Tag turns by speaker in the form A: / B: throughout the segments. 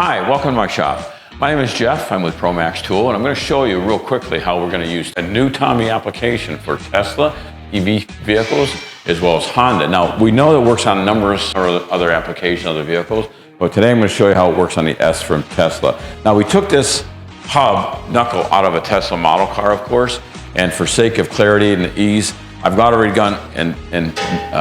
A: Hi, welcome to my shop. My name is Jeff, I'm with ProMaxx Tool, and I'm going to show you real quickly how we're going to use a new Tommy application for Tesla EV vehicles as well as Honda. Now, we know that it works on numerous other applications, other vehicles, but today I'm going to show you how it works on the S from Tesla. Now, we took this hub knuckle out of a Tesla model car, of course, and for sake of clarity and ease, I've already gone and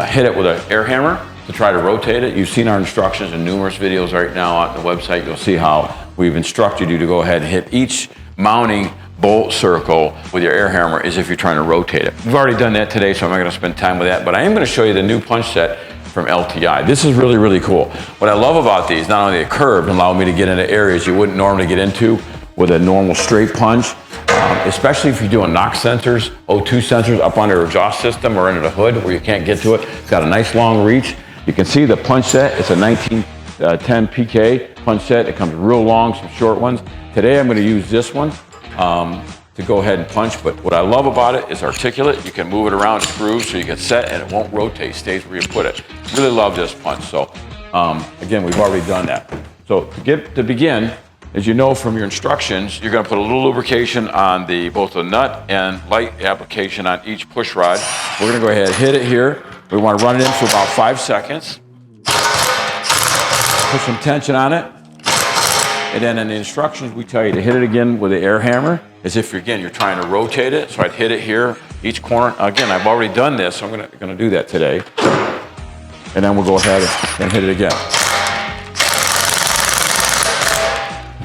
A: hit it with an air hammer to try to rotate it. You've seen our instructions in numerous videos right now on the website. You'll see how we've instructed you to go ahead and hit each mounting bolt circle with your air hammer as if you're trying to rotate it. We've already done that today, so I'm not going to spend time with that, but I am going to show you the new punch set from LTI. This is really, really cool. What I love about these, not only the curve allow me to get into areas you wouldn't normally get into with a normal straight punch, especially if you're doing NOx sensors, O2 sensors up on your exhaust system or under the hood where you can't get to it. It's got a nice long reach. You can see the punch set. It's a 1910 PK punch set. It comes real long, some short ones. Today I'm going to use this one to go ahead and punch, but what I love about it is articulate. You can move it around, screws, so you can set and it won't rotate, stays where you put it. Really love this punch. So again, we've already done that. So to begin, as you know from your instructions, you're going to put a little lubrication on both the nut and light application on each push rod. We're going to go ahead and hit it here. We want to run it in for about 5 seconds. Put some tension on it. And then in the instructions, we tell you to hit it again with the air hammer, as if you're trying to rotate it. So I'd hit it here, each corner. Again, I've already done this, so I'm going to do that today. And then we'll go ahead and hit it again.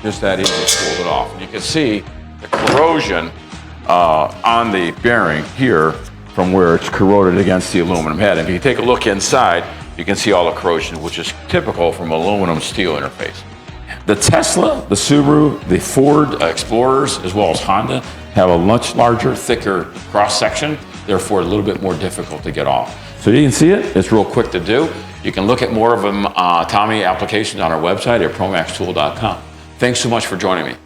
A: Just that easy, pulled it off. And you can see the corrosion on the bearing here from where it's corroded against the aluminum head. And if you take a look inside, you can see all the corrosion, which is typical from aluminum steel interface. The Tesla, the Subaru, the Ford Explorers, as well as Honda, have a much larger, thicker cross section, therefore a little bit more difficult to get off. So you can see it, it's real quick to do. You can look at more of them Tommy applications on our website at ProMaxxTool.com. Thanks so much for joining me.